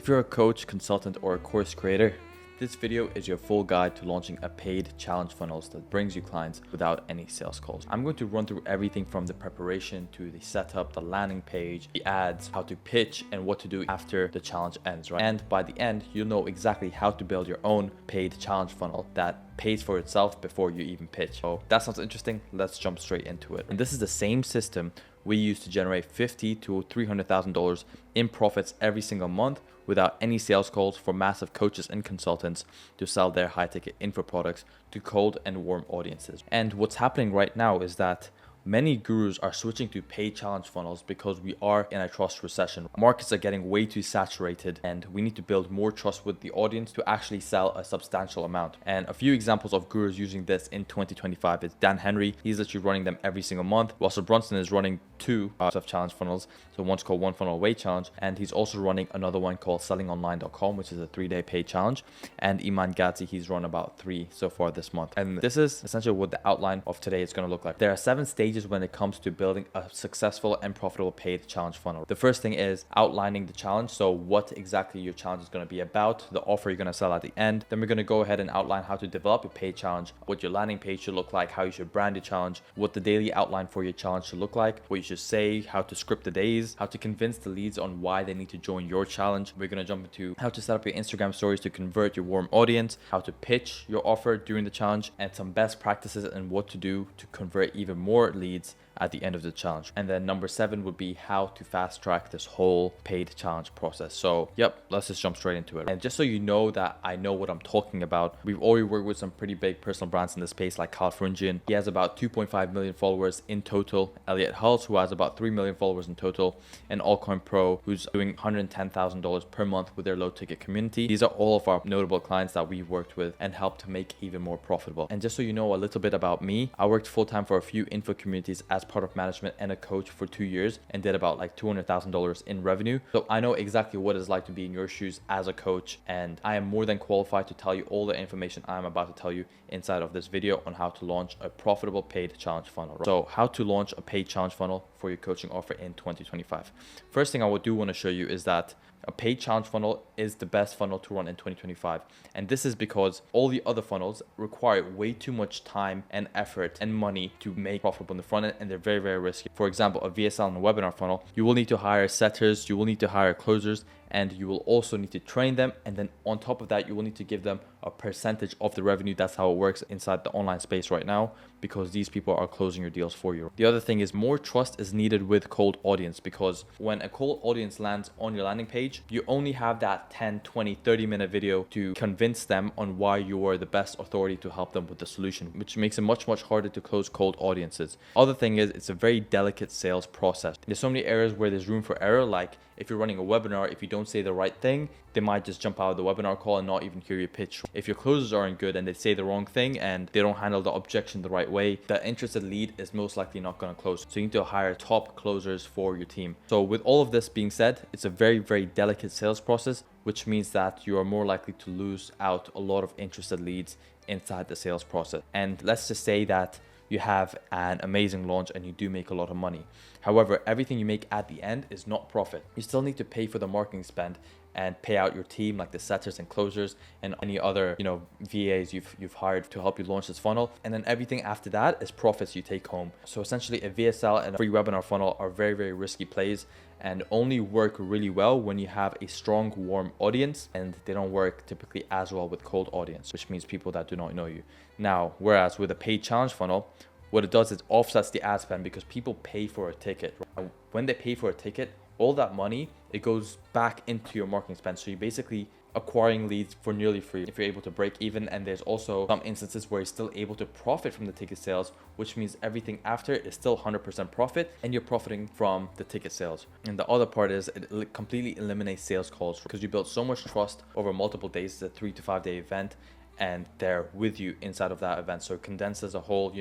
If you're a coach, consultant, or a course creator, this video is your full guide to launching a paid challenge funnels that brings you clients without any sales calls. I'm going to run through everything from the preparation to the setup, the landing page, the ads, how to pitch, and what to do after the challenge ends, right? And by the end, you'll know exactly how to build your own paid challenge funnel that pays for itself before you even pitch. So that sounds interesting. Let's jump straight into it. And this is the same system we use to generate $50,000 to $300,000 in profits every single month without any sales calls for massive coaches and consultants to sell their high ticket info products to cold and warm audiences. And what's happening right now is that many gurus are switching to paid challenge funnels because we are in a trust recession. Markets are getting way too saturated and we need to build more trust with the audience to actually sell a substantial amount. And a few examples of gurus using this in 2025 is Dan Henry. He's literally running them every single month. Russell Brunson is running two of challenge funnels. So one's called One Funnel Away Challenge, and he's also running another one called sellingonline.com, which is a 3-day paid challenge. And Iman Gadzhi, he's run about 3 so far this month. And this is essentially what the outline of today is going to look like. There are 7 stages when it comes to building a successful and profitable paid challenge funnel. The first thing is outlining the challenge. So what exactly your challenge is going to be about, the offer you're going to sell at the end. Then we're going to go ahead and outline how to develop a paid challenge, what your landing page should look like, how you should brand your challenge, what the daily outline for your challenge should look like, what you should say, how to script the days, how to convince the leads on why they need to join your challenge. We're going to jump into how to set up your Instagram stories to convert your warm audience, how to pitch your offer during the challenge, and some best practices and what to do to convert even more leads at the end of the challenge. And then number 7 would be how to fast track this whole paid challenge process. So let's just jump straight into it. And just so you know that I know what I'm talking about, we've already worked with some pretty big personal brands in the space like Kyle Frungian. He has about 2.5 million followers in total. Elliot Hulse, who has about 3 million followers in total, and Allcoin Pro, who's doing $110,000 per month with their low ticket community. These are all of our notable clients that we've worked with and helped to make even more profitable. And just so you know a little bit about me, I worked full-time for a few info communities as part of management and a coach for 2 years and did about like $200,000 in revenue. So I know exactly what it's like to be in your shoes as a coach, and I am more than qualified to tell you all the information I'm about to tell you inside of this video on how to launch a profitable paid challenge funnel. So how to launch a paid challenge funnel for your coaching offer in 2025. First thing I do want to show you is that a paid challenge funnel is the best funnel to run in 2025. And this is because all the other funnels require way too much time and effort and money to make profitable in the front end, and they're very, very risky. For example, a VSL and a webinar funnel, you will need to hire setters, you will need to hire closers, and you will also need to train them. And then on top of that, you will need to give them a percentage of the revenue. That's how it works inside the online space right now, because these people are closing your deals for you. The other thing is more trust is needed with cold audience, because when a cold audience lands on your landing page, you only have that 10, 20, 30-minute video to convince them on why you are the best authority to help them with the solution, which makes it much, much harder to close cold audiences. Other thing is it's a very delicate sales process. There's so many areas where there's room for error, like if you're running a webinar, if you don't say the right thing, they might just jump out of the webinar call and not even hear your pitch. If your closers aren't good and they say the wrong thing and they don't handle the objection the right way, the interested lead is most likely not going to close. So you need to hire top closers for your team. So with all of this being said, it's a very, very delicate sales process, which means that you are more likely to lose out a lot of interested leads inside the sales process. And let's just say that you have an amazing launch and you do make a lot of money. However, everything you make at the end is not profit. You still need to pay for the marketing spend and pay out your team, like the setters and closers and any other, VAs you've hired to help you launch this funnel. And then everything after that is profits you take home. So essentially a VSL and a free webinar funnel are very, very risky plays and only work really well when you have a strong, warm audience, and they don't work typically as well with cold audience, which means people that do not know you. Now, whereas with a paid challenge funnel, what it does is offsets the ad spend because people pay for a ticket. Right? When they pay for a ticket, all that money, it goes back into your marketing spend. So you're basically acquiring leads for nearly free if you're able to break even. And there's also some instances where you're still able to profit from the ticket sales, which means everything after is still 100% profit and you're profiting from the ticket sales. And the other part is it completely eliminates sales calls because you build so much trust over multiple days. It's a 3 to 5 day event and they're with you inside of that event. So it condenses a whole,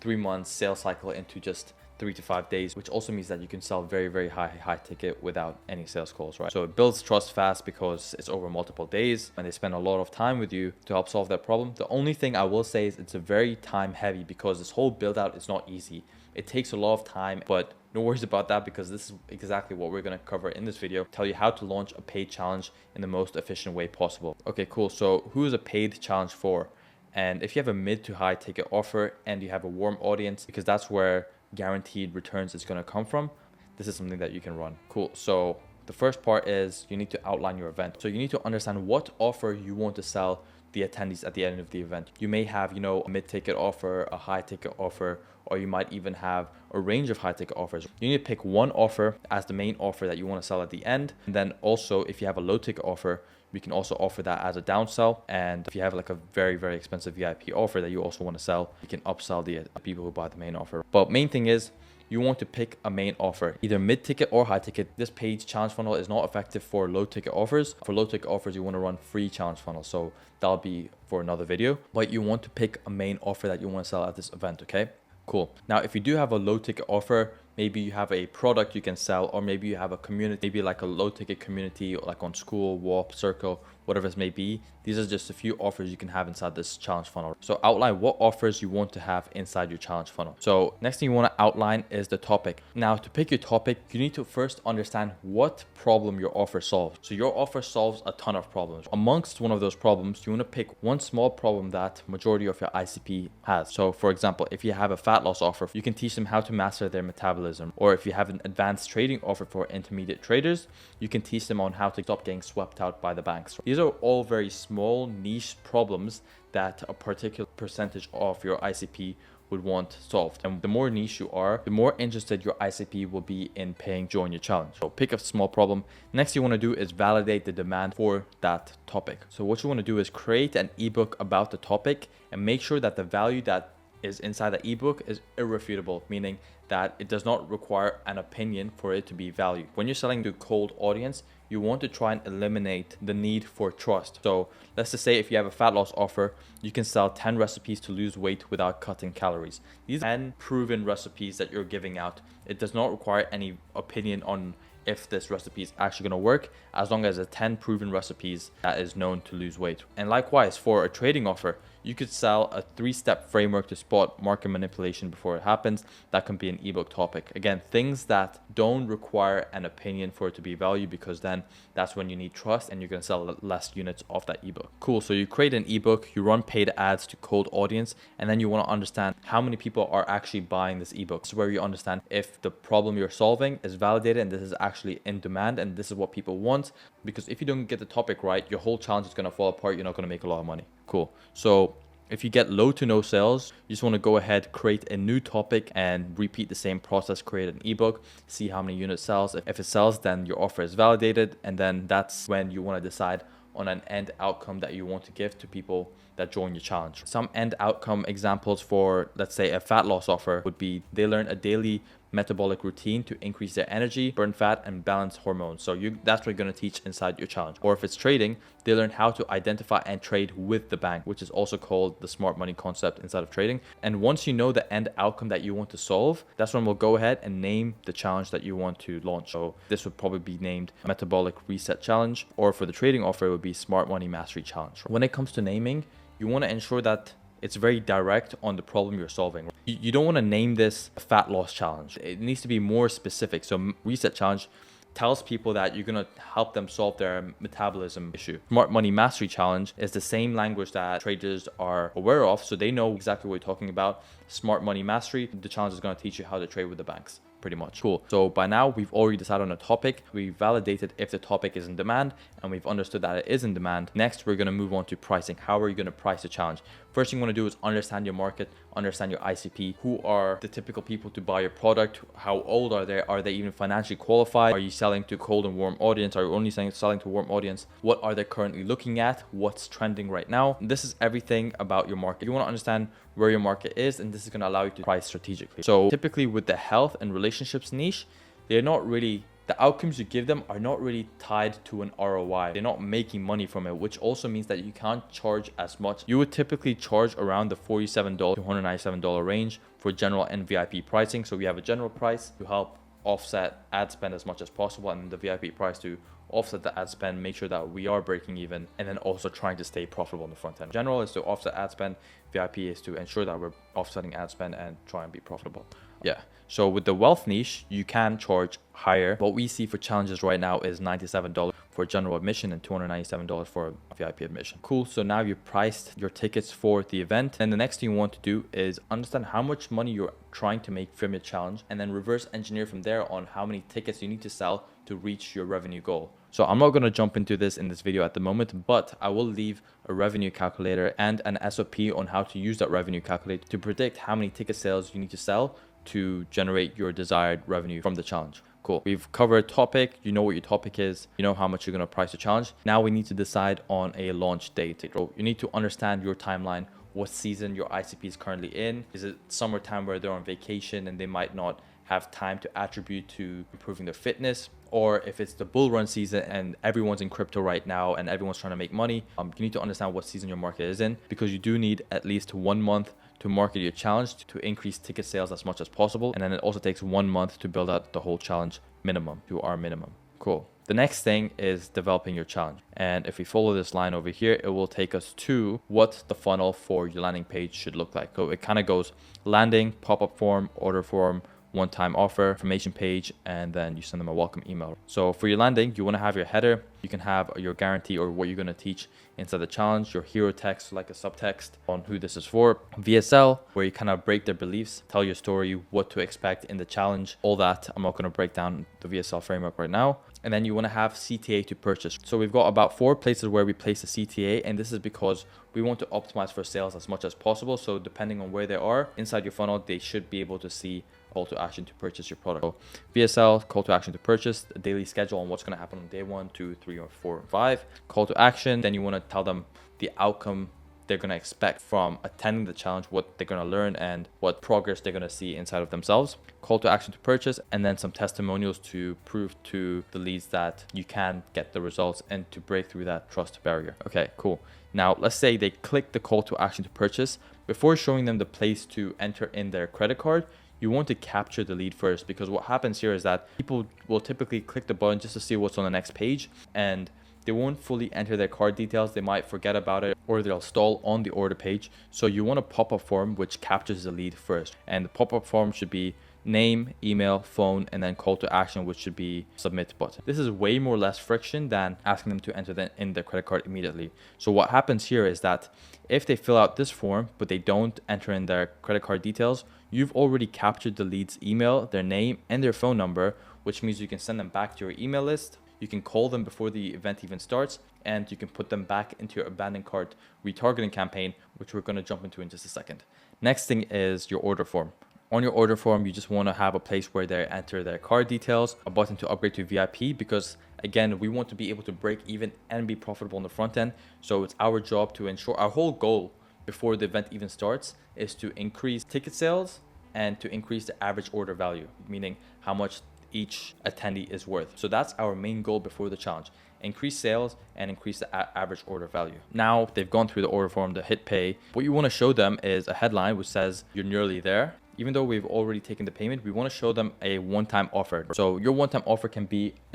3 months sales cycle into just 3 to 5 days, which also means that you can sell very, very high ticket without any sales calls, right? So it builds trust fast because it's over multiple days and they spend a lot of time with you to help solve that problem. The only thing I will say is it's a very time heavy because this whole build out is not easy. It takes a lot of time, but No worries about that, because this is exactly what we're going to cover in this video. Tell you how to launch a paid challenge in the most efficient way possible. Okay, cool. So who is a paid challenge for? And if you have a mid to high ticket offer and you have a warm audience, because that's where guaranteed returns is going to come from, this is something that you can run. Cool. So the first part is you need to outline your event. So you need to understand what offer you want to sell the attendees at the end of the event. You may have, a mid-ticket offer, a high-ticket offer, or you might even have a range of high-ticket offers. You need to pick one offer as the main offer that you want to sell at the end. And then also, if you have a low-ticket offer, we can also offer that as a downsell. And if you have like a very, very expensive VIP offer that you also want to sell, you can upsell the people who buy the main offer. But main thing is, you want to pick a main offer, either mid-ticket or high-ticket. This paid challenge funnel is not effective for low-ticket offers. For low-ticket offers, you want to run free challenge funnels. So that'll be for another video. But you want to pick a main offer that you want to sell at this event, okay? Cool. Now, if you do have a low-ticket offer, maybe you have a product you can sell, or maybe you have a community, maybe like a low-ticket community, like on School, Warp, Circle, whatever it may be. These are just a few offers you can have inside this challenge funnel. So outline what offers you want to have inside your challenge funnel. So next thing you want to outline is the topic. Now, to pick your topic, you need to first understand what problem your offer solves. So your offer solves a ton of problems. Amongst one of those problems, you want to pick one small problem that majority of your ICP has. So for example, if you have a fat loss offer, you can teach them how to master their metabolism. Or if you have an advanced trading offer for intermediate traders, you can teach them on how to stop getting swept out by the banks. These are all very small niche problems that a particular percentage of your ICP would want solved. And the more niche you are, the more interested your ICP will be in paying to join your challenge. So pick a small problem. Next you want to do is validate the demand for that topic. So what you want to do is create an ebook about the topic and make sure that the value that is inside the ebook is irrefutable, meaning that it does not require an opinion for it to be valued. When you're selling to a cold audience, you want to try and eliminate the need for trust. So let's just say if you have a fat loss offer, you can sell 10 recipes to lose weight without cutting calories. These are 10 proven recipes that you're giving out. It does not require any opinion on if this recipe is actually going to work, as long as it's 10 proven recipes that is known to lose weight. And likewise, for a trading offer, you could sell a 3-step framework to spot market manipulation before it happens. That can be an ebook topic. Again, things that don't require an opinion for it to be valued, because then that's when you need trust and you're going to sell less units of that ebook. Cool. So you create an ebook, you run paid ads to cold audience, and then you want to understand how many people are actually buying this ebook. This is where you understand if the problem you're solving is validated and this is actually in demand and this is what people want. Because if you don't get the topic right, your whole challenge is going to fall apart. You're not going to make a lot of money. Cool. So if you get low to no sales, you just want to go ahead, create a new topic and repeat the same process, create an ebook, see how many units sells. If it sells, then your offer is validated. And then that's when you want to decide on an end outcome that you want to give to people that join your challenge. Some end outcome examples for, let's say, a fat loss offer would be they learn a daily metabolic routine to increase their energy, burn fat, and balance hormones. So that's what you're going to teach inside your challenge. Or if it's trading, they learn how to identify and trade with the bank, which is also called the smart money concept inside of trading. And once you know the end outcome that you want to solve, that's when we'll go ahead and name the challenge that you want to launch. So this would probably be named Metabolic Reset Challenge, or for the trading offer, it would be Smart Money Mastery Challenge. When it comes to naming, you want to ensure that it's very direct on the problem you're solving. You don't want to name this a fat loss challenge. It needs to be more specific. So Reset Challenge tells people that you're going to help them solve their metabolism issue. Smart Money Mastery Challenge is the same language that traders are aware of, so they know exactly what you're talking about. Smart Money Mastery, the challenge is going to teach you how to trade with the banks. Pretty much. Cool. So by now we've already decided on a topic. We validated if the topic is in demand and we've understood that it is in demand. Next, we're going to move on to pricing. How are you going to price the challenge? First thing you want to do is understand your market, understand your ICP. Who are the typical people to buy your product? How old are they? Are they even financially qualified? Are you selling to cold and warm audience? Are you only selling to warm audience? What are they currently looking at? What's trending right now? This is everything about your market. You want to understand where your market is, and this is going to allow you to price strategically. So typically with the health and relationships niche, they're not really, the outcomes you give them are not really tied to an ROI. They're not making money from it, which also means that you can't charge as much. You would typically charge around the $47 to $197 range for general and VIP pricing. So we have a general price to help offset ad spend as much as possible, and the VIP price to offset the ad spend, make sure that we are breaking even, and then also trying to stay profitable in the front end. General is to offset ad spend, VIP is to ensure that we're offsetting ad spend and try and be profitable. Yeah. So with the wealth niche, you can charge higher. What we see for challenges right now is $97 for general admission and $297 for VIP admission. Cool. So now you've priced your tickets for the event. And the next thing you want to do is understand how much money you're trying to make from your challenge, and then reverse engineer from there on how many tickets you need to sell to reach your revenue goal. So I'm not going to jump into this in this video at the moment, but I will leave a revenue calculator and an SOP on how to use that revenue calculator to predict how many ticket sales you need to sell to generate your desired revenue from the challenge. Cool. We've covered topic. You know what your topic is. You know how much you're going to price the challenge. Now we need to decide on a launch date. So you need to understand your timeline, what season your ICP is currently in. Is it summertime where they're on vacation and they might not have time to attribute to improving their fitness? Or if it's the bull run season and everyone's in crypto right now and everyone's trying to make money, you need to understand what season your market is in, because you do need at least 1 month to market your challenge to increase ticket sales as much as possible. And then it also takes 1 month to build out the whole challenge minimum to our minimum. Cool. The next thing is developing your challenge. And if we follow this line over here, it will take us to what the funnel for your landing page should look like. So it kind of goes landing, pop-up form, order form, one-time offer, information page, and then you send them a welcome email. So for your landing, you want to have your header. You can have your guarantee or what you're going to teach inside the challenge, your hero text, like a subtext on who this is for. VSL, where you kind of break their beliefs, tell your story, what to expect in the challenge, all that. I'm not going to break down the VSL framework right now. And then you want to have CTA to purchase. So we've got about 4 places where we place the CTA, and this is because we want to optimize for sales as much as possible. So depending on where they are inside your funnel, they should be able to see call to action to purchase your product. So VSL, call to action to purchase, a daily schedule on what's going to happen on day 1, 2, 3, or 4, or 5. Call to action, then you want to tell them the outcome they're going to expect from attending the challenge, what they're going to learn and what progress they're going to see inside of themselves. Call to action to purchase, and then some testimonials to prove to the leads that you can get the results and to break through that trust barrier. Okay, cool. Now let's say they click the call to action to purchase. Before showing them the place to enter in their credit card, you want to capture the lead first, because what happens here is that people will typically click the button just to see what's on the next page, and they won't fully enter their card details. They might forget about it, or they'll stall on the order page. So you want a pop-up form which captures the lead first, and the pop-up form should be name, email, phone, and then call to action, which should be submit button. This is way more less friction than asking them to enter in their credit card immediately. So what happens here is that if they fill out this form but they don't enter in their credit card details, you've already captured the lead's email, their name, and their phone number, which means you can send them back to your email list. You can call them before the event even starts, and you can put them back into your abandoned cart retargeting campaign, which we're going to jump into in just a second. Next thing is your order form. On your order form, you just want to have a place where they enter their card details, a button to upgrade to VIP, because again, we want to be able to break even and be profitable on the front end. So it's our job to ensure, our whole goal before the event even starts is to increase ticket sales and to increase the average order value, meaning how much each attendee is worth. So that's our main goal before the challenge: increase sales and increase the average order value. Now they've gone through the order form, the hit pay. What you want to show them is a headline which says you're nearly there. Even though we've already taken the payment, we want to show them a one-time offer. So your one-time offer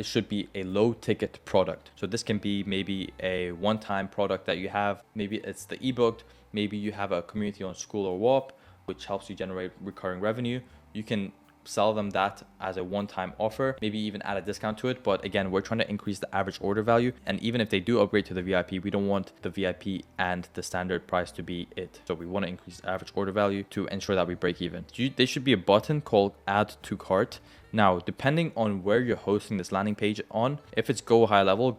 should be a low ticket product. So this can be maybe a one-time product that you have. Maybe it's the ebook. Maybe you have a community on School or WAP, which helps you generate recurring revenue. You can sell them that as a one-time offer, maybe even add a discount to it. But again, we're trying to increase the average order value. And even if they do upgrade to the VIP, we don't want the VIP and the standard price to be it. So we want to increase the average order value to ensure that we break even. There should be a button called add to cart. Now, depending on where you're hosting this landing page on, if it's Go High Level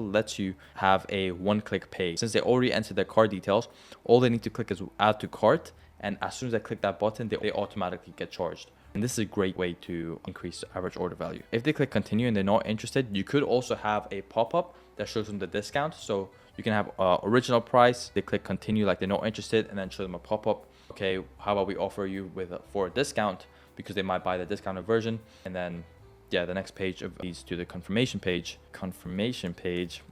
lets you have a one-click pay. Since they already entered their card details, all they need to click is add to cart. And as soon as I click that button, they automatically get charged. And this is a great way to increase the average order value. If they click continue and they're not interested, you could also have a pop-up that shows them the discount. So you can have original price, they click continue like they're not interested, and then show them a pop-up. Okay, how about we offer you for a discount, because they might buy the discounted version. And then yeah, the next page leads to the confirmation page. Confirmation page.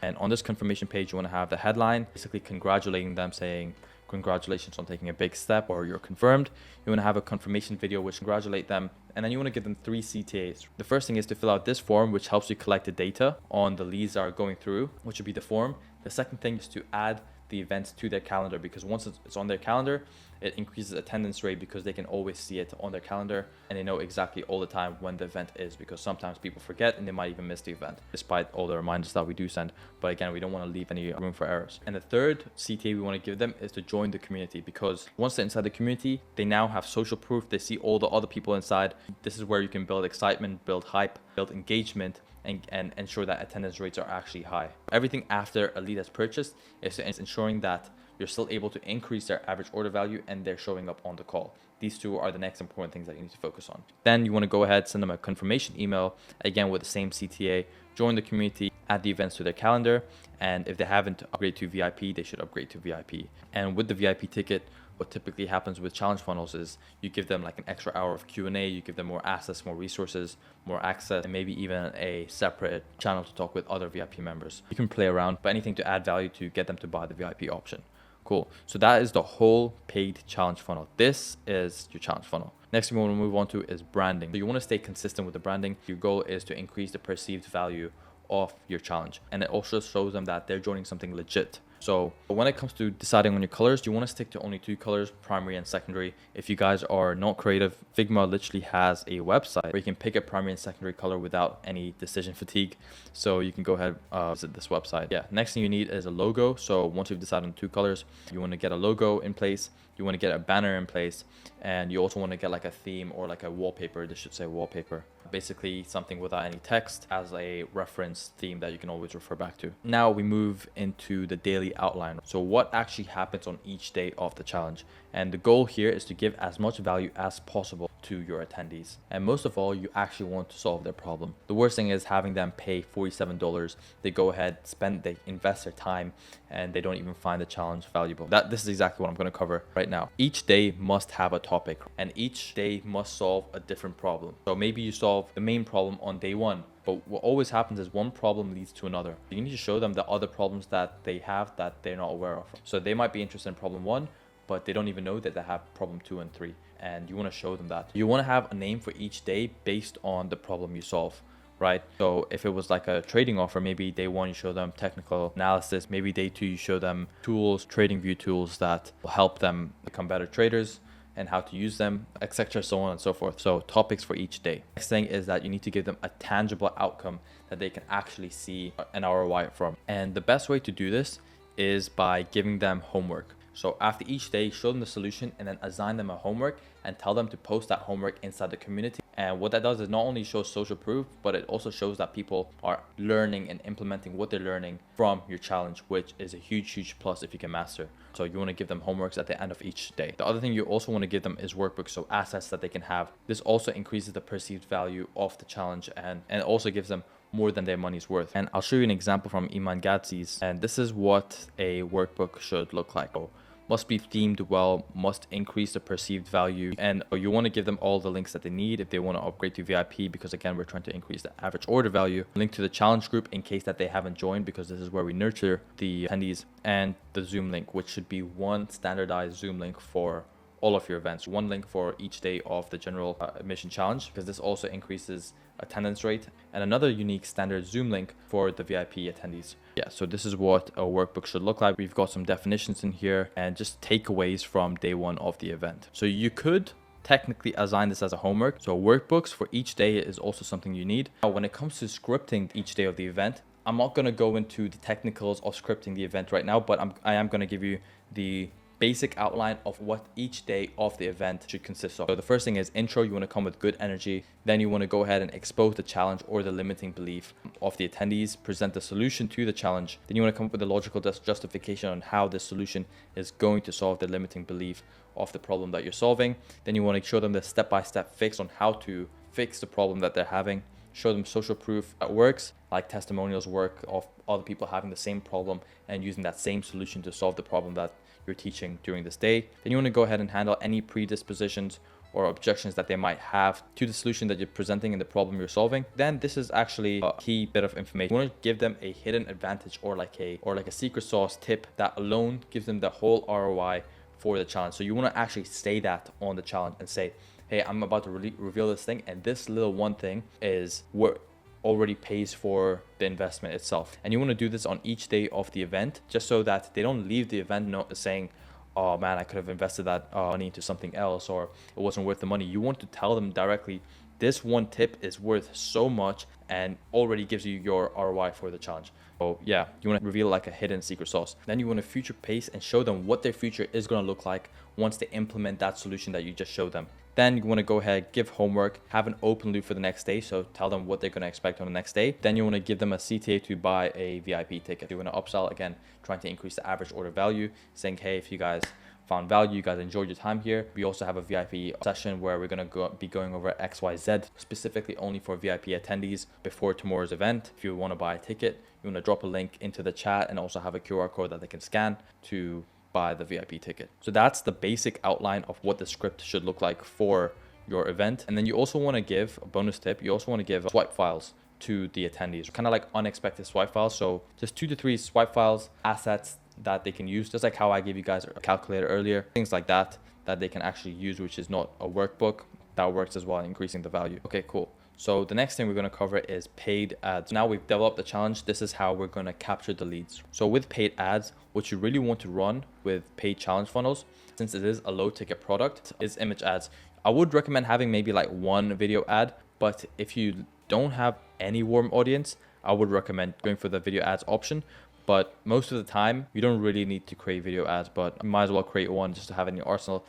And on this confirmation page, you want to have the headline, basically congratulating them, saying congratulations on taking a big step, or you're confirmed. You want to have a confirmation video which congratulate them, and then you want to give them 3 CTAs. The first thing is to fill out this form, which helps you collect the data on the leads that are going through, which would be the form. The second thing is to add the events to their calendar, because once it's on their calendar, it increases attendance rate because they can always see it on their calendar and they know exactly all the time when the event is, because sometimes people forget and they might even miss the event despite all the reminders that we do send. But again, we don't want to leave any room for errors. And the third CTA we want to give them is to join the community, because once they're inside the community, they now have social proof. They see all the other people inside. This is where you can build excitement, build hype, build engagement, and ensure that attendance rates are actually high. Everything after a lead has purchased is ensuring that you're still able to increase their average order value and they're showing up on the call. These two are the next important things that you need to focus on. Then you want to go ahead, send them a confirmation email, again with the same CTA, join the community, add the events to their calendar, and if they haven't upgraded to VIP, they should upgrade to VIP. And with the VIP ticket, what typically happens with challenge funnels is you give them like an extra hour of Q&A, you give them more access, more resources, more access, and maybe even a separate channel to talk with other VIP members. You can play around, but anything to add value to get them to buy the VIP option. Cool. So that is the whole paid challenge funnel. This is your challenge funnel. Next thing we want to move on to is branding. So you want to stay consistent with the branding. Your goal is to increase the perceived value of your challenge, and it also shows them that they're joining something legit. So when it comes to deciding on your colors, you want to stick to only 2 colors, primary and secondary. If you guys are not creative, Figma literally has a website where you can pick a primary and secondary color without any decision fatigue. So you can go ahead visit this website. Yeah, next thing you need is a logo. So once you've decided on 2 colors, you want to get a logo in place, you want to get a banner in place, and you also want to get like a theme or like a wallpaper. This should say wallpaper. Basically something without any text as a reference theme that you can always refer back to. Now we move into the daily outline. So what actually happens on each day of the challenge? And the goal here is to give as much value as possible to your attendees. And most of all, you actually want to solve their problem. The worst thing is having them pay $47. They go ahead, they invest their time, and they don't even find the challenge valuable. This is exactly what I'm going to cover right now. Each day must have a topic, and each day must solve a different problem. So maybe you solve the main problem on day 1, but what always happens is one problem leads to another. You need to show them the other problems that they have that they're not aware of. So they might be interested in problem 1, but they don't even know that they have problem 2 and 3. And you want to show them that. You want to have a name for each day based on the problem you solve, right? So if it was like a trading offer, maybe day 1 you show them technical analysis, maybe day 2 you show them tools, trading view tools that will help them become better traders and how to use them, etc., so on and so forth. So topics for each day. Next thing is that you need to give them a tangible outcome that they can actually see an ROI from. And the best way to do this is by giving them homework. So after each day, show them the solution and then assign them a homework and tell them to post that homework inside the community. And what that does is not only shows social proof, but it also shows that people are learning and implementing what they're learning from your challenge, which is a huge, huge plus if you can master. So you want to give them homeworks at the end of each day. The other thing you also want to give them is workbooks, so assets that they can have. This also increases the perceived value of the challenge and also gives them more than their money's worth. And I'll show you an example from Iman Gadzi's, and this is what a workbook should look like. So must be themed well, must increase the perceived value, and you want to give them all the links that they need if they want to upgrade to VIP, because again, we're trying to increase the average order value. Link to the challenge group in case that they haven't joined, because this is where we nurture the attendees, and the Zoom link, which should be one standardized Zoom link for all of your events, one link for each day of the general admission challenge, because this also increases attendance rate, and another unique standard Zoom link for the VIP attendees. Yeah, so this is what a workbook should look like. We've got some definitions in here and just takeaways from day 1 of the event. So you could technically assign this as a homework. So workbooks for each day is also something you need. Now, when it comes to scripting each day of the event, I'm not going to go into the technicals of scripting the event right now, but I am going to give you the basic outline of what each day of the event should consist of. So the first thing is intro. You want to come with good energy. Then you want to go ahead and expose the challenge or the limiting belief of the attendees, present the solution to the challenge. Then you want to come up with a logical justification on how this solution is going to solve the limiting belief of the problem that you're solving. Then you want to show them the step-by-step fix on how to fix the problem that they're having. Show them social proof that works, like testimonials work of other people having the same problem and using that same solution to solve the problem that you're teaching during this day. Then you want to go ahead and handle any predispositions or objections that they might have to the solution that you're presenting and the problem you're solving. Then this is actually a key bit of information. You want to give them a hidden advantage or like a secret sauce tip that alone gives them the whole ROI for the challenge. So you want to actually say that on the challenge and say, hey, I'm about to reveal this thing, and this little one thing is what already pays for the investment itself. And you want to do this on each day of the event, just so that they don't leave the event saying, oh man, I could have invested that money into something else, or it wasn't worth the money. You want to tell them directly, this one tip is worth so much and already gives you your ROI for the challenge. So yeah, you want to reveal like a hidden secret sauce. Then you want to future pace and show them what their future is going to look like once they implement that solution that you just showed them. Then you want to go ahead, give homework, have an open loop for the next day. So tell them what they're going to expect on the next day. Then you want to give them a CTA to buy a VIP ticket. You want to upsell, again, trying to increase the average order value, saying, hey, if you guys found value, you guys enjoyed your time here, we also have a VIP session where we're going to be going over XYZ, specifically only for VIP attendees before tomorrow's event. If you want to buy a ticket, you want to drop a link into the chat and also have a QR code that they can scan to buy the VIP ticket. So that's the basic outline of what the script should look like for your event. And then you also want to give a bonus tip. You also want to give swipe files to the attendees, kind of like unexpected swipe files. So just 2 to 3 swipe files, assets that they can use, just like how I gave you guys a calculator earlier, things like that they can actually use, which is not a workbook. That works as well, increasing the value. Okay, cool. So the next thing we're going to cover is paid ads. Now we've developed the challenge. This is how we're going to capture the leads. So with paid ads, what you really want to run with paid challenge funnels, since it is a low ticket product, is image ads. I would recommend having maybe like 1 video ad, but if you don't have any warm audience, I would recommend going for the video ads option. But most of the time, you don't really need to create video ads, but you might as well create one just to have in your arsenal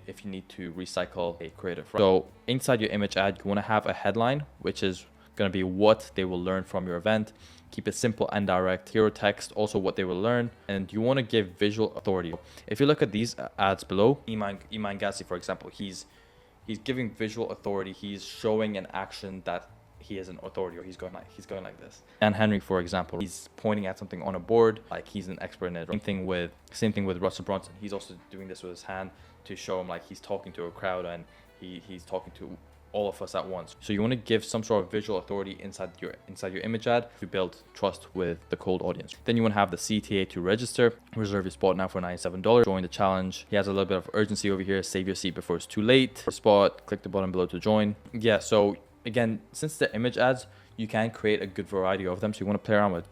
if you need to recycle a creative. Right? So inside your image ad, you want to have a headline, which is going to be what they will learn from your event. Keep it simple and direct. Hero text, also what they will learn. And you want to give visual authority. If you look at these ads below, Iman Gassi, for example, he's giving visual authority. He's showing an action that he is an authority, or he's going like this. And Henry, for example, he's pointing at something on a board like he's an expert in it. Same thing with Russell Brunson. He's also doing this with his hand to show him like he's talking to a crowd and he's talking to all of us at once. So you want to give some sort of visual authority inside your image ad to build trust with the cold audience. Then you want to have the CTA to register. Reserve your spot now for $97. Join the challenge. He has a little bit of urgency over here. Save your seat before it's too late. Spot, click the button below to join. Yeah, so again, since they're image ads, you can create a good variety of them. So you want to play around with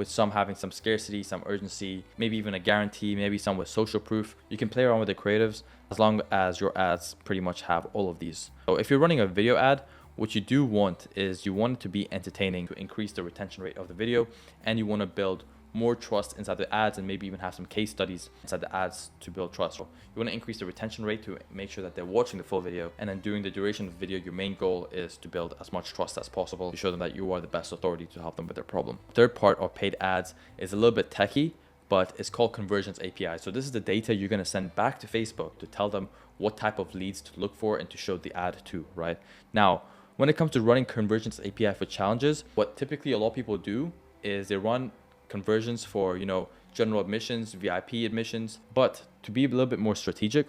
some having some scarcity, some urgency, maybe even a guarantee, maybe some with social proof. You can play around with the creatives as long as your ads pretty much have all of these. So if you're running a video ad, what you do want is you want it to be entertaining to increase the retention rate of the video, and you want to build more trust inside the ads and maybe even have some case studies inside the ads to build trust. So you want to increase the retention rate to make sure that they're watching the full video, and then during the duration of the video, your main goal is to build as much trust as possible to show them that you are the best authority to help them with their problem. Third part of paid ads is a little bit techie, but it's called Conversions API. So this is the data you're going to send back to Facebook to tell them what type of leads to look for and to show the ad to, right? Now, when it comes to running Conversions API for challenges, what typically a lot of people do is they run conversions for, general admissions, VIP admissions. But to be a little bit more strategic,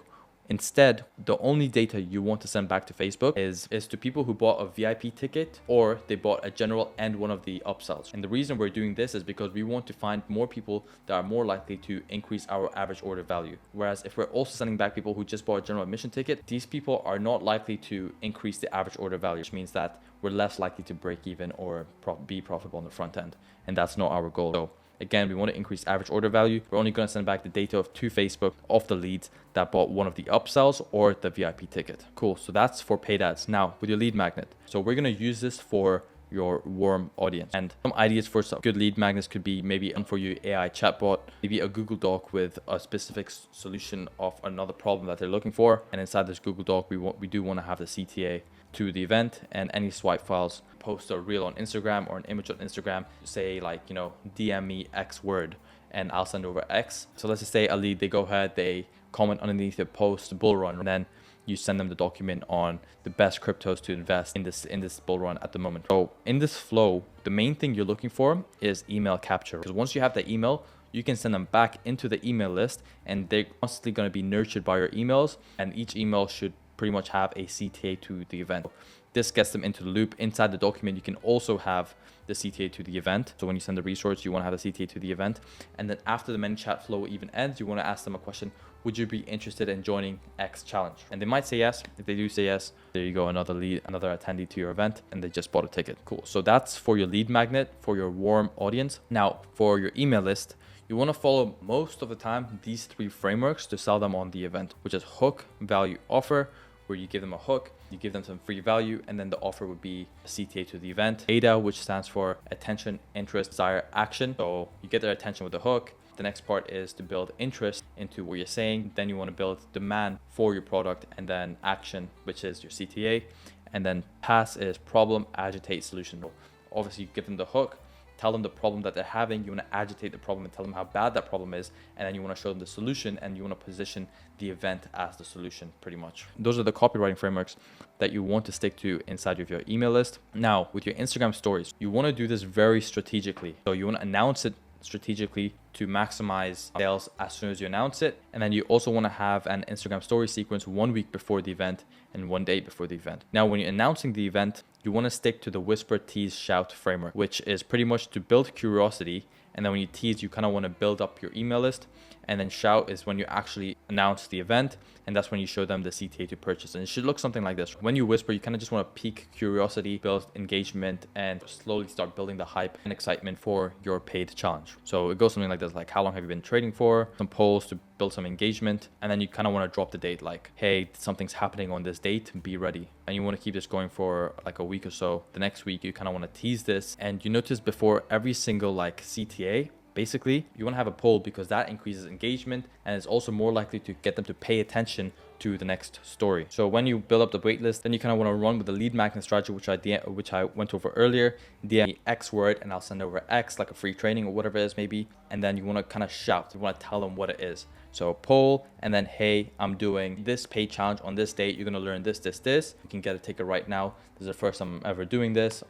instead, the only data you want to send back to Facebook is to people who bought a VIP ticket or they bought a general and one of the upsells. And the reason we're doing this is because we want to find more people that are more likely to increase our average order value. Whereas if we're also sending back people who just bought a general admission ticket, these people are not likely to increase the average order value, which means that we're less likely to break even or be profitable on the front end. And that's not our goal. So again, we want to increase average order value. We're only going to send back the data to Facebook of the leads that bought one of the upsells or the VIP ticket. Cool. So that's for paid ads. Now with your lead magnet. So we're going to use this for your warm audience. And some ideas for some good lead magnets could be maybe for you AI chatbot, maybe a Google Doc with a specific solution of another problem that they're looking for. And inside this Google Doc, we do want to have the CTA to the event and any swipe files. Post a reel on Instagram or an image on Instagram, say like, DM me X word and I'll send over X. So let's just say a lead, they go ahead, they comment underneath the post bull run, and then you send them the document on the best cryptos to invest in this bull run at the moment. So in this flow, the main thing you're looking for is email capture, because once you have the email, you can send them back into the email list and they're constantly going to be nurtured by your emails, and each email should pretty much have a CTA to the event. This gets them into the loop. Inside the document, you can also have the CTA to the event. So when you send the resource, you want to have a CTA to the event. And then after the ManyChat flow even ends, you want to ask them a question: would you be interested in joining X challenge? And they might say yes. If they do say yes, there you go, another lead, another attendee to your event, and they just bought a ticket. Cool. So that's for your lead magnet, for your warm audience. Now for your email list, you want to follow most of the time these 3 frameworks to sell them on the event, which is hook, value, offer, where you give them a hook, you give them some free value, and then the offer would be a CTA to the event. ADA, which stands for attention, interest, desire, action. So you get their attention with the hook. The next part is to build interest into what you're saying. Then you want to build demand for your product, and then action, which is your CTA. And then pass is problem, agitate, solution. So obviously you give them the hook, tell them the problem that they're having, you want to agitate the problem and tell them how bad that problem is, and then you want to show them the solution, and you want to position the event as the solution pretty much. Those are the copywriting frameworks that you want to stick to inside of your email list. Now with your Instagram stories, you want to do this very strategically. So you want to announce it strategically to maximize sales as soon as you announce it. And then you also want to have an Instagram story sequence 1 week before the event and 1 day before the event. Now, when you're announcing the event, you want to stick to the whisper, tease, shout framework, which is pretty much to build curiosity. And then when you tease, you kind of want to build up your email list. And then shout is when you actually announce the event, and that's when you show them the CTA to purchase. And it should look something like this. When you whisper, you kind of just want to pique curiosity, build engagement, and slowly start building the hype and excitement for your paid challenge. So it goes something like this, like how long have you been trading for, some polls to build some engagement, and then you kind of want to drop the date, like, hey, something's happening on this date, be ready. And you want to keep this going for like a week or so. The next week, you kind of want to tease this, and you notice before every single like CTA, basically, you want to have a poll because that increases engagement and is also more likely to get them to pay attention to the next story. So when you build up the waitlist, then you kind of want to run with the lead magnet strategy, which I went over earlier. DM me X word and I'll send over X, like a free training or whatever it is maybe. And then you want to kind of shout. You want to tell them what it is. So poll, and then, hey, I'm doing this paid challenge on this date. You're going to learn this. You can get a ticket right now. This is the first time I'm ever doing this.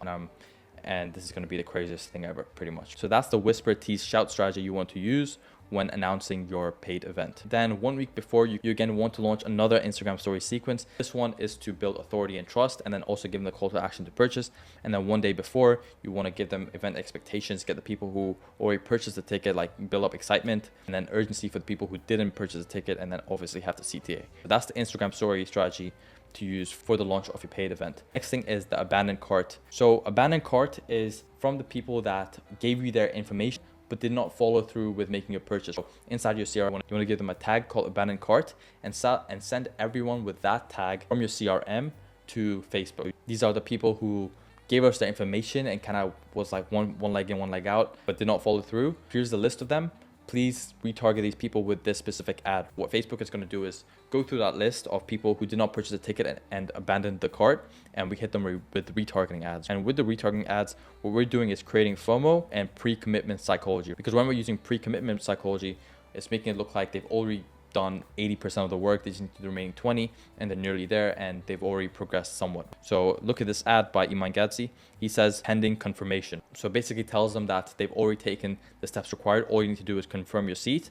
And this is going to be the craziest thing ever, pretty much. So that's the whisper, tease, shout strategy you want to use when announcing your paid event. Then 1 week before, you again want to launch another Instagram story sequence. This one is to build authority and trust, and then also give them the call to action to purchase. And then 1 day before, you want to give them event expectations, get the people who already purchased the ticket, like build up excitement, and then urgency for the people who didn't purchase the ticket, and then obviously have the CTA. So that's the Instagram story strategy to use for the launch of your paid event. Next thing is the abandoned cart. So abandoned cart is from the people that gave you their information but did not follow through with making a purchase. So inside your CRM, you want to give them a tag called abandoned cart and send everyone with that tag from your CRM to Facebook. These are the people who gave us their information and kind of was like one leg in, one leg out, but did not follow through. Here's the list of them. Please retarget these people with this specific ad. What Facebook is going to do is go through that list of people who did not purchase a ticket and abandoned the cart, and we hit them with retargeting ads. And with the retargeting ads, what we're doing is creating FOMO and pre-commitment psychology. Because when we're using pre-commitment psychology, it's making it look like they've already done 80% of the work. They just need to do the remaining 20, and they're nearly there, and they've already progressed somewhat. So look at this ad by Iman Gadzi. He says pending confirmation. So basically tells them that they've already taken the steps required. All you need to do is confirm your seat,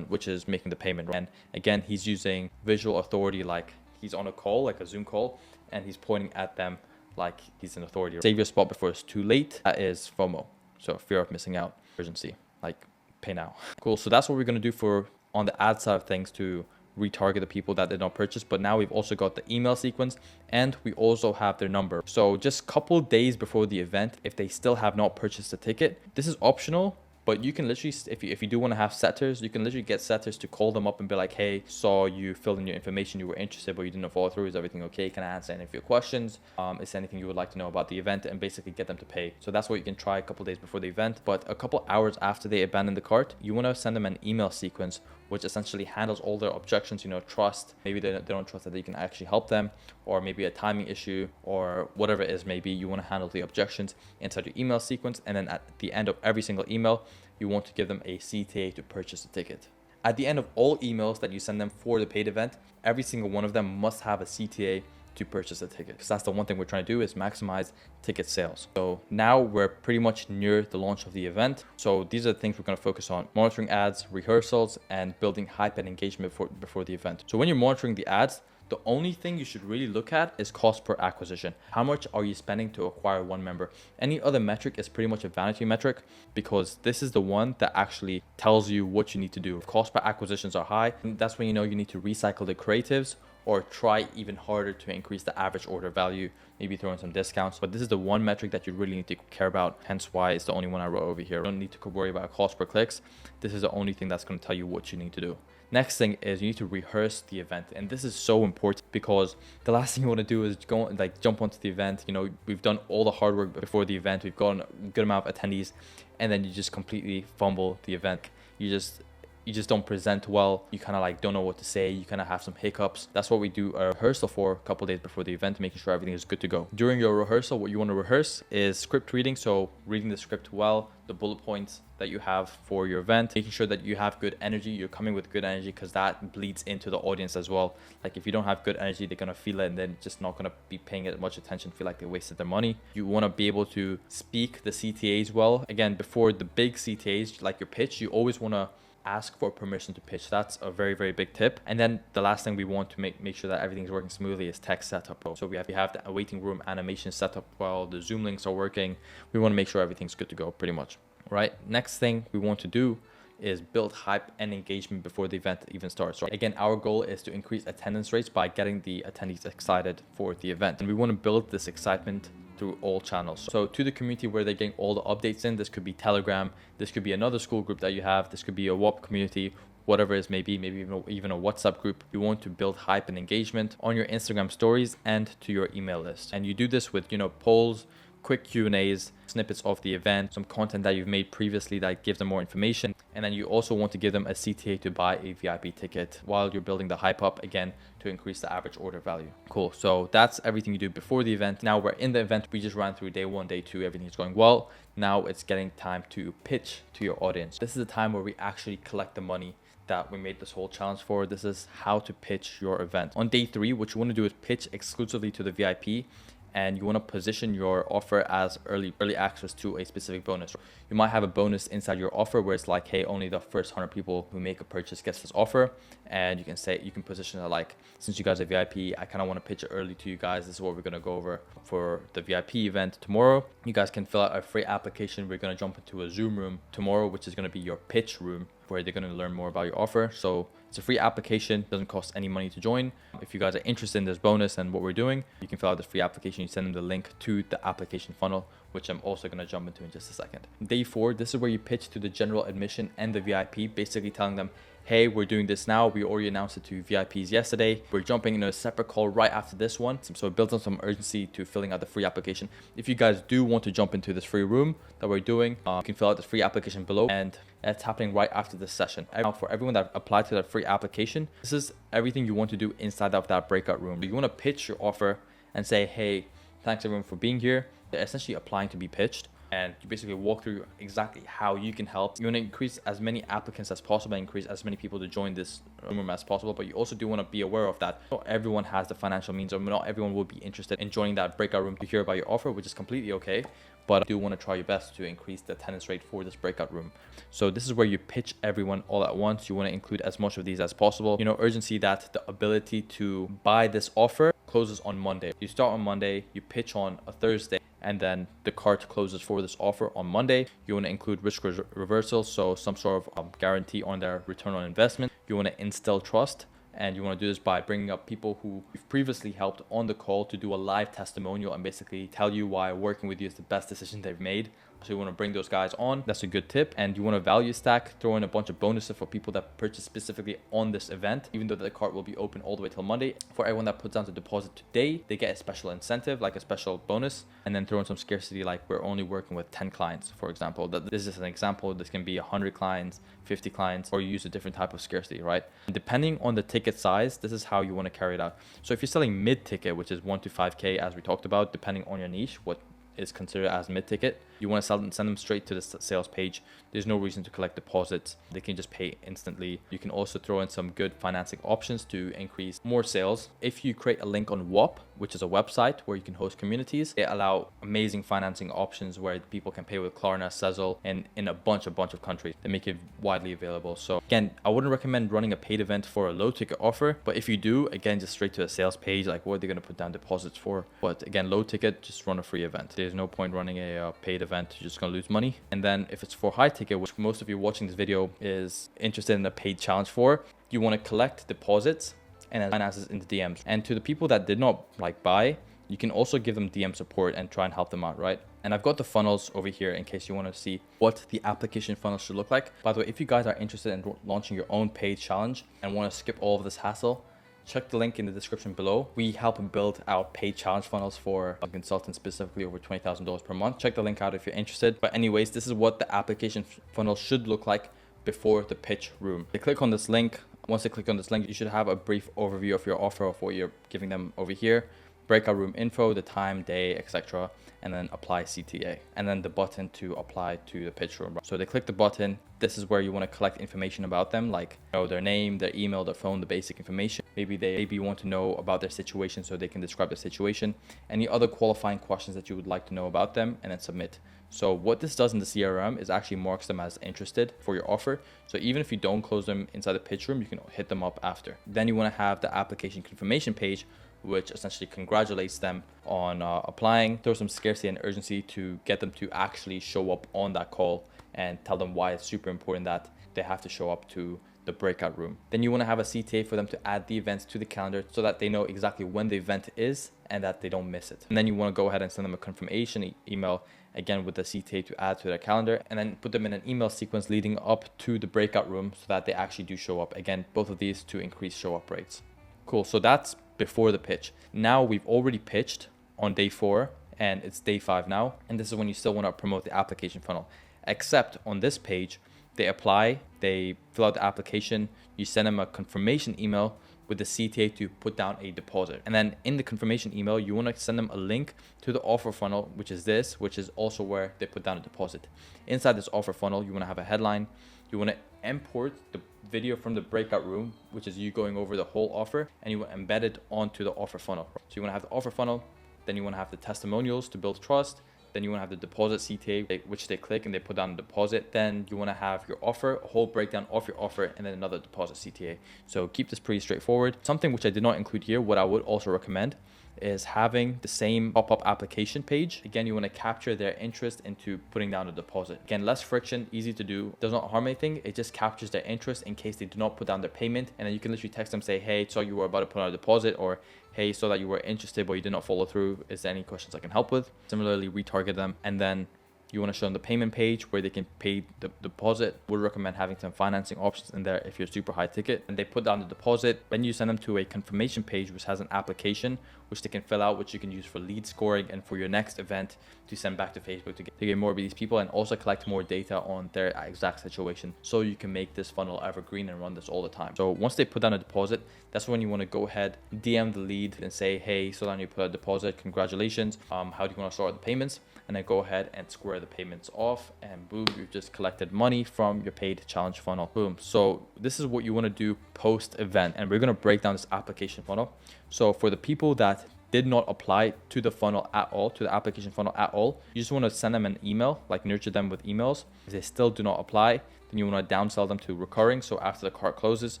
which is making the payment. And again, he's using visual authority, like he's on a call, like a Zoom call, and he's pointing at them like he's an authority. Save your spot before it's too late. That is FOMO. So fear of missing out, urgency, like pay now. Cool. So that's what we're going to do on the ad side of things to retarget the people that did not purchase. But now we've also got the email sequence, and we also have their number. So just a couple days before the event, if they still have not purchased a ticket, this is optional, but you can literally, if you do want to have setters, you can literally get setters to call them up and be like, hey, saw you filled in your information, you were interested, but you didn't follow through. Is everything okay? Can I answer any of your questions? Is there anything you would like to know about the event? And basically get them to pay. So that's what you can try a couple days before the event. But a couple hours after they abandon the cart, you want to send them an email sequence which essentially handles all their objections, trust. Maybe they don't trust that you can actually help them, or maybe a timing issue, or whatever it is. Maybe you want to handle the objections inside your email sequence. And then at the end of every single email, you want to give them a CTA to purchase the ticket. At the end of all emails that you send them for the paid event, every single one of them must have a CTA to purchase a ticket, because that's the one thing we're trying to do, is maximize ticket sales. So now we're pretty much near the launch of the event. So these are the things we're going to focus on: monitoring ads, rehearsals, and building hype and engagement before the event. So when you're monitoring the ads, The only thing you should really look at is cost per acquisition. How much are you spending to acquire one member? Any other metric is pretty much a vanity metric, because this is the one that actually tells you what you need to do. If cost per acquisitions are high, that's when you know you need to recycle the creatives or try even harder to increase the average order value, maybe throw in some discounts. But this is the one metric that you really need to care about, hence why it's the only one I wrote over here. You don't need to worry about cost per clicks. This is the only thing that's going to tell you what you need to do. Next thing is you need to rehearse the event, and this is so important because the last thing you want to do is go jump onto the event. You know, we've done all the hard work before the event, we've gotten a good amount of attendees, and then you just completely fumble the event. You just don't present well. You kind of don't know what to say. You kind of have some hiccups. That's what we do a rehearsal for a couple days before the event, making sure everything is good to go. During your rehearsal, what you want to rehearse is script reading. So reading the script well, the bullet points that you have for your event, making sure that you have good energy. You're coming with good energy because that bleeds into the audience as well. Like if you don't have good energy, they're going to feel it and then just not going to be paying it much attention, feel like they wasted their money. You want to be able to speak the CTAs well. Again, before the big CTAs, like your pitch, you always want to ask for permission to pitch. That's a very, very big tip. And then the last thing we want to make sure that everything's working smoothly is tech setup. So we have the waiting room animation setup well, the Zoom links are working. We want to make sure everything's good to go pretty much. Right. Next thing we want to do is build hype and engagement before the event even starts. Right? Again, our goal is to increase attendance rates by getting the attendees excited for the event. And we want to build this excitement through all channels. So to the community where they're getting all the updates in, this could be Telegram, this could be another school group that you have, this could be a WAP community, whatever it may be, maybe even a WhatsApp group. You want to build hype and engagement on your Instagram stories and to your email list. And you do this with, polls, quick Q&As, snippets of the event, some content that you've made previously that gives them more information. And then you also want to give them a CTA to buy a VIP ticket while you're building the hype up, again, to increase the average order value. Cool. So that's everything you do before the event. Now we're in the event. We just ran through day 1, day 2, everything's going well. Now it's getting time to pitch to your audience. This is the time where we actually collect the money that we made this whole challenge for. This is how to pitch your event. On day 3, what you want to do is pitch exclusively to the VIP, and you want to position your offer as early access to a specific bonus. You might have a bonus inside your offer where it's like, hey, only the first 100 people who make a purchase gets this offer. And you can position it like, since you guys are VIP, I kind of want to pitch it early to you guys. This is what we're going to go over for the VIP event tomorrow. You guys can fill out a free application. We're going to jump into a Zoom room tomorrow, which is going to be your pitch room, where they're going to learn more about your offer. So it's a free application, doesn't cost any money to join. If you guys are interested in this bonus and what we're doing, you can fill out this free application. You send them the link to the application funnel, which I'm also going to jump into in just a second. Day 4, this is where you pitch to the general admission and the VIP, basically telling them, hey, we're doing this now. We already announced it to VIPs yesterday. We're jumping in a separate call right after this one. So it builds on some urgency to filling out the free application. If you guys do want to jump into this free room that we're doing, you can fill out the free application below, and it's happening right after this session. Now, for everyone that applied to that free application, this is everything you want to do inside of that breakout room. You want to pitch your offer and say, hey, thanks everyone for being here. They're essentially applying to be pitched. And you basically walk through exactly how you can help. You want to increase as many applicants as possible, increase as many people to join this room as possible. But you also do want to be aware of that not everyone has the financial means, or not everyone will be interested in joining that breakout room to hear about your offer, which is completely okay. But I do want to try your best to increase the attendance rate for this breakout room. So this is where you pitch everyone all at once. You want to include as much of these as possible. Urgency that the ability to buy this offer closes on Monday. You start on Monday, you pitch on a Thursday, and then the cart closes for this offer on Monday. You want to include risk reversals, so some sort of guarantee on their return on investment. You want to instill trust, and you want to do this by bringing up people who you've previously helped on the call to do a live testimonial and basically tell you why working with you is the best decision they've made. So you want to bring those guys on. That's a good tip. And you want to value stack, throw in a bunch of bonuses for people that purchase specifically on this event, even though the cart will be open all the way till Monday. For everyone that puts down the deposit today, they get a special incentive, like a special bonus, and then throw in some scarcity, like we're only working with 10 clients, for example. This is an example. This can be 100 clients, 50 clients, or you use a different type of scarcity, right? And depending on the ticket size, this is how you want to carry it out. So if you're selling mid ticket, which is 1 to 5K, as we talked about, depending on your niche, what is considered as mid ticket, You want to send them straight to the sales page. There's no reason to collect deposits. They can just pay instantly. You can also throw in some good financing options to increase more sales. If you create a link on WOP, which is a website where you can host communities, they allow amazing financing options where people can pay with Klarna, Sezzle, and in a bunch of countries. They make it widely available. So again, I wouldn't recommend running a paid event for a low ticket offer, but if you do, again, just straight to a sales page, like what are they going to put down deposits for? But again, low ticket, just run a free event. There's no point running a paid event. You're just going to lose money. And then if it's for high ticket, which most of you watching this video is interested in a paid challenge for, you want to collect deposits and then finances in the DMs. And to the people that did not buy, you can also give them DM support and try and help them out, right? And I've got the funnels over here in case you want to see what the application funnel should look like. By the way, if you guys are interested in launching your own paid challenge and want to skip all of this hassle, check the link in the description below. We help build out paid challenge funnels for consultants, specifically over $20,000 per month. Check the link out if you're interested. But anyways, this is what the application funnel should look like before the pitch room. They click on this link. Once they click on this link, you should have a brief overview of your offer, of what you're giving them over here. Breakout room info, the time, day, etc. And then apply CTA. And then the button to apply to the pitch room. So they click the button. This is where you want to collect information about them, like their name, their email, their phone, the basic information. Maybe you want to know about their situation so they can describe the situation. Any other qualifying questions that you would like to know about them, and then submit. So what this does in the CRM is actually marks them as interested for your offer. So even if you don't close them inside the pitch room, you can hit them up after. Then you want to have the application confirmation page, which essentially congratulates them on applying. Throw some scarcity and urgency to get them to actually show up on that call and tell them why it's super important that they have to show up to the breakout room. Then you want to have a CTA for them to add the events to the calendar so that they know exactly when the event is and that they don't miss it. And then you want to go ahead and send them a confirmation email, again with the CTA to add to their calendar, and then put them in an email sequence leading up to the breakout room so that they actually do show up. Again, both of these to increase show up rates. Cool, so that's before the pitch. Now we've already pitched on day 4 and it's day 5 now. And this is when you still want to promote the application funnel. Except on this page, they apply, they fill out the application, you send them a confirmation email with the CTA to put down a deposit. And then in the confirmation email, you want to send them a link to the offer funnel, which is also where they put down a deposit. Inside this offer funnel, you want to have a headline. You want to import the video from the breakout room, which is you going over the whole offer, and you want to embed it onto the offer funnel. So you want to have the offer funnel, then you want to have the testimonials to build trust, then you want to have the deposit CTA, which they click and they put down a deposit. Then you want to have your offer, a whole breakdown of your offer, and then another deposit CTA. So keep this pretty straightforward. Something which I did not include here, what I would also recommend is having the same pop-up application page. Again, you want to capture their interest into putting down a deposit. Again, less friction, easy to do, does not harm anything. It just captures their interest in case they do not put down their payment. And then you can literally text them, say, hey, so you were about to put on a deposit, or hey, so that you were interested but you did not follow through. Is there any questions I can help with? Similarly, retarget them. And then you want to show them the payment page where they can pay the deposit. Would recommend having some financing options in there if you're super high ticket. And they put down the deposit. Then you send them to a confirmation page which has an application which they can fill out, which you can use for lead scoring and for your next event to send back to Facebook to get more of these people, and also collect more data on their exact situation so you can make this funnel evergreen and run this all the time. So once they put down a deposit, that's when you want to go ahead, DM the lead and say, hey, so then you put a deposit, congratulations. How do you want to start the payments? And then go ahead and square the payments off, and boom, you've just collected money from your paid challenge funnel. Boom. So this is what you want to do post event, and we're going to break down this application funnel. So for the people that did not apply to the funnel at all, to the application funnel at all, you just want to send them an email, like nurture them with emails. If they still do not apply, then you want to downsell them to recurring. So after the cart closes,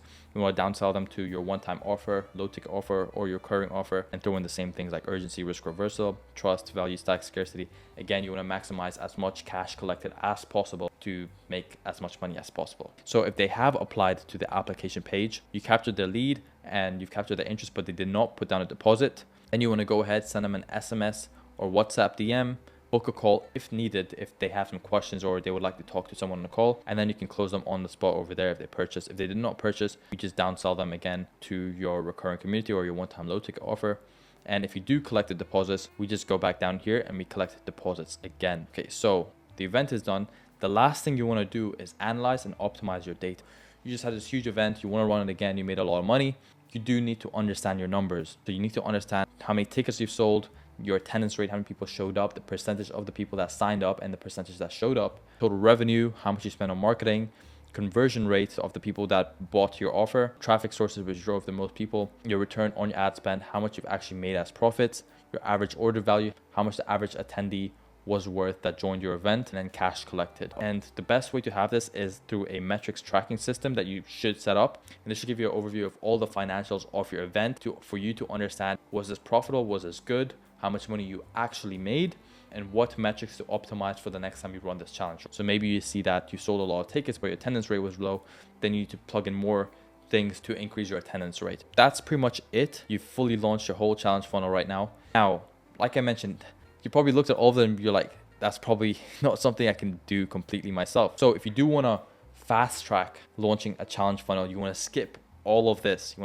you want to downsell them to your one-time offer, low ticket offer, or your recurring offer, and throw in the same things like urgency, risk reversal, trust, value stack, scarcity. Again, you want to maximize as much cash collected as possible to make as much money as possible. So if they have applied to the application page, you captured their lead and you've captured their interest, but they did not put down a deposit, then you want to go ahead, send them an SMS or WhatsApp DM, book a call if needed, if they have some questions or they would like to talk to someone on the call, and then you can close them on the spot over there if they purchase. If they did not purchase, you just downsell them again to your recurring community or your one-time low ticket offer. And if you do collect the deposits, we just go back down here and we collect deposits again. Okay, so the event is done. The last thing you want to do is analyze and optimize your data. You just had this huge event, you want to run it again, you made a lot of money. You do need to understand your numbers. So you need to understand how many tickets you've sold, your attendance rate, how many people showed up, the percentage of the people that signed up and the percentage that showed up, total revenue, how much you spent on marketing, conversion rate of the people that bought your offer, traffic sources which drove the most people, your return on your ad spend, how much you've actually made as profits, your average order value, how much the average attendee was worth that joined your event, and then cash collected. And the best way to have this is through a metrics tracking system that you should set up. And this should give you an overview of all the financials of your event for you to understand, was this profitable, was this good, how much money you actually made, and what metrics to optimize for the next time you run this challenge. So maybe you see that you sold a lot of tickets, but your attendance rate was low. Then you need to plug in more things to increase your attendance rate. That's pretty much it. You've fully launched your whole challenge funnel right now. Now, like I mentioned, you probably looked at all of them, you're like, that's probably not something I can do completely myself. So if you do want to fast track launching a challenge funnel, you want to skip all of this,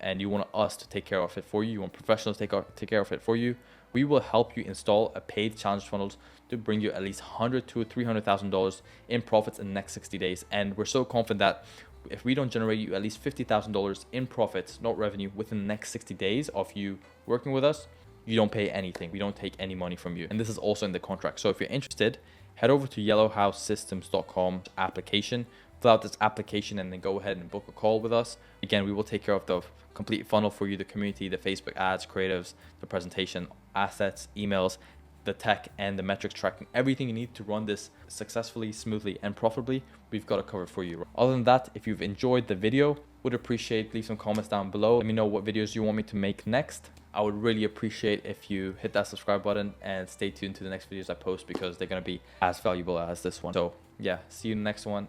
and you want us to take care of it for you, you want professionals to take care of it for you, we will help you install a paid challenge funnels to bring you at least $100,000 to $300,000 in profits in the next 60 days. And we're so confident that if we don't generate you at least $50,000 in profits, not revenue, within the next 60 days of you working with us, you don't pay anything. We don't take any money from you. And this is also in the contract. So if you're interested, head over to yellowhousesystems.com application, fill out this application, and then go ahead and book a call with us. Again, we will take care of the complete funnel for you, the community, the Facebook ads, creatives, the presentation, assets, emails, the tech, and the metrics tracking. Everything you need to run this successfully, smoothly, and profitably, we've got it covered for you. Other than that, if you've enjoyed the video, would appreciate, leave some comments down below. Let me know what videos you want me to make next. I would really appreciate if you hit that subscribe button and stay tuned to the next videos I post, because they're going to be as valuable as this one. So yeah, see you in the next one.